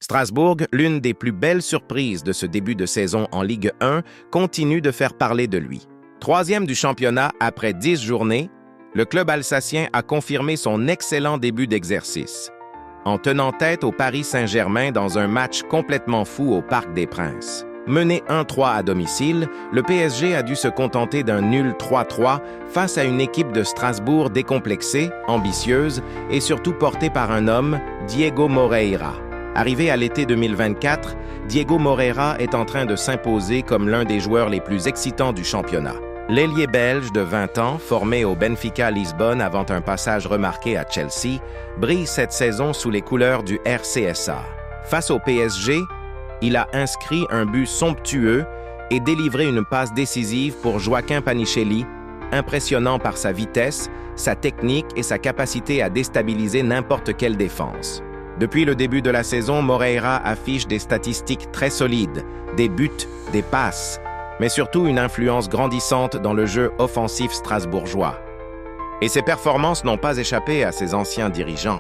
Strasbourg, l'une des plus belles surprises de ce début de saison en Ligue 1, continue de faire parler de lui. Troisième du championnat après 10 journées, le club alsacien a confirmé son excellent début d'exercice, en tenant tête au Paris Saint-Germain dans un match complètement fou au Parc des Princes. Mené 1-3 à domicile, le PSG a dû se contenter d'un nul 3-3 face à une équipe de Strasbourg décomplexée, ambitieuse et surtout portée par un homme, Diego Moreira. Arrivé à l'été 2024, Diego Moreira est en train de s'imposer comme l'un des joueurs les plus excitants du championnat. L'ailier belge de 20 ans, formé au Benfica Lisbonne avant un passage remarqué à Chelsea, brille cette saison sous les couleurs du RCSA. Face au PSG, il a inscrit un but somptueux et délivré une passe décisive pour Joaquin Panichelli, impressionnant par sa vitesse, sa technique et sa capacité à déstabiliser n'importe quelle défense. Depuis le début de la saison, Moreira affiche des statistiques très solides, des buts, des passes, mais surtout une influence grandissante dans le jeu offensif strasbourgeois. Et ses performances n'ont pas échappé à ses anciens dirigeants.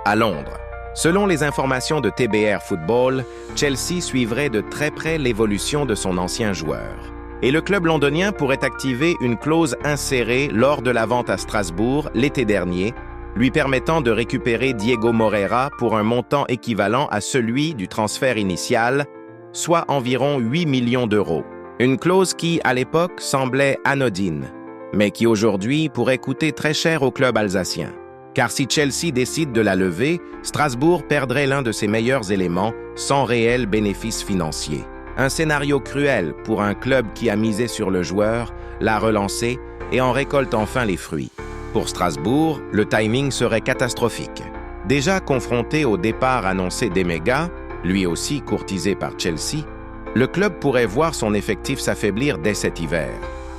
À Londres, selon les informations de TBR Football, Chelsea suivrait de très près l'évolution de son ancien joueur. Et le club londonien pourrait activer une clause insérée lors de la vente à Strasbourg l'été dernier, lui permettant de récupérer Diego Moreira pour un montant équivalent à celui du transfert initial, soit environ 8 millions d'euros. Une clause qui, à l'époque, semblait anodine, mais qui aujourd'hui pourrait coûter très cher au club alsacien. Car si Chelsea décide de la lever, Strasbourg perdrait l'un de ses meilleurs éléments sans réel bénéfice financier. Un scénario cruel pour un club qui a misé sur le joueur, l'a relancé et en récolte enfin les fruits. Pour Strasbourg, le timing serait catastrophique. Déjà confronté au départ annoncé d'Emega, lui aussi courtisé par Chelsea, le club pourrait voir son effectif s'affaiblir dès cet hiver.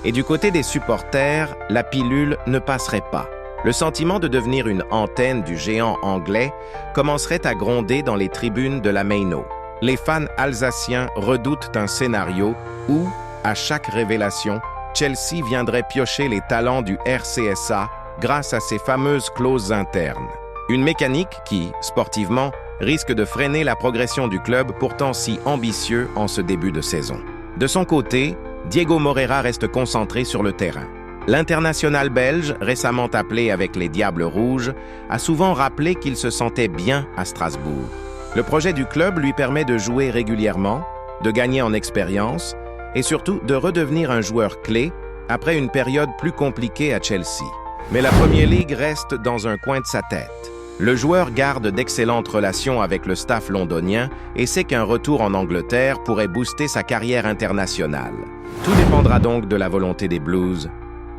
Et du côté des supporters, la pilule ne passerait pas. Le sentiment de devenir une antenne du géant anglais commencerait à gronder dans les tribunes de la Meino. Les fans alsaciens redoutent un scénario où, à chaque révélation, Chelsea viendrait piocher les talents du RCSA grâce à ses fameuses clauses internes. Une mécanique qui, sportivement, risque de freiner la progression du club pourtant si ambitieux en ce début de saison. De son côté, Diego Moreira reste concentré sur le terrain. L'international belge, récemment appelé avec les Diables Rouges, a souvent rappelé qu'il se sentait bien à Strasbourg. Le projet du club lui permet de jouer régulièrement, de gagner en expérience et surtout de redevenir un joueur clé après une période plus compliquée à Chelsea. Mais la Premier League reste dans un coin de sa tête. Le joueur garde d'excellentes relations avec le staff londonien et sait qu'un retour en Angleterre pourrait booster sa carrière internationale. Tout dépendra donc de la volonté des Blues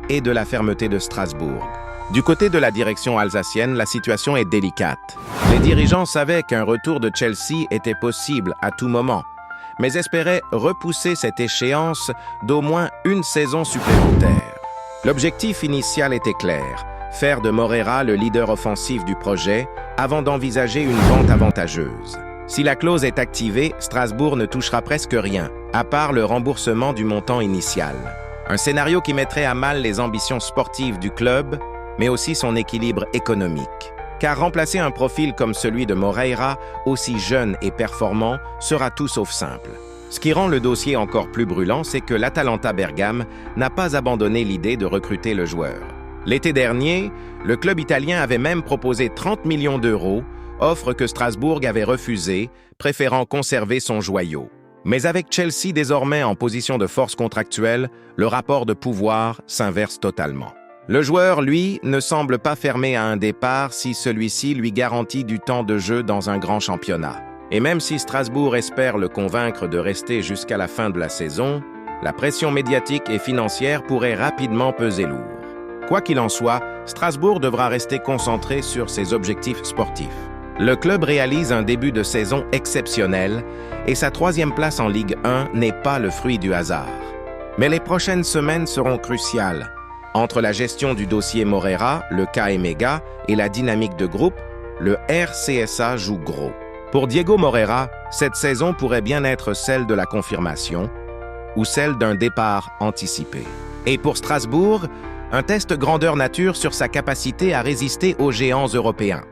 et de la fermeté de Strasbourg. Du côté de la direction alsacienne, la situation est délicate. Les dirigeants savaient qu'un retour de Chelsea était possible à tout moment, mais espéraient repousser cette échéance d'au moins une saison supplémentaire. L'objectif initial était clair, faire de Moreira le leader offensif du projet avant d'envisager une vente avantageuse. Si la clause est activée, Strasbourg ne touchera presque rien, à part le remboursement du montant initial. Un scénario qui mettrait à mal les ambitions sportives du club, mais aussi son équilibre économique. Car remplacer un profil comme celui de Moreira, aussi jeune et performant, sera tout sauf simple. Ce qui rend le dossier encore plus brûlant, c'est que l'Atalanta Bergame n'a pas abandonné l'idée de recruter le joueur. L'été dernier, le club italien avait même proposé 30 millions d'euros, offre que Strasbourg avait refusée, préférant conserver son joyau. Mais avec Chelsea désormais en position de force contractuelle, le rapport de pouvoir s'inverse totalement. Le joueur, lui, ne semble pas fermé à un départ si celui-ci lui garantit du temps de jeu dans un grand championnat. Et même si Strasbourg espère le convaincre de rester jusqu'à la fin de la saison, la pression médiatique et financière pourrait rapidement peser lourd. Quoi qu'il en soit, Strasbourg devra rester concentré sur ses objectifs sportifs. Le club réalise un début de saison exceptionnel et sa troisième place en Ligue 1 n'est pas le fruit du hasard. Mais les prochaines semaines seront cruciales. Entre la gestion du dossier Moreira, le cas Emega et la dynamique de groupe, le RCSA joue gros. Pour Diego Moreira, cette saison pourrait bien être celle de la confirmation ou celle d'un départ anticipé. Et pour Strasbourg, un test grandeur nature sur sa capacité à résister aux géants européens.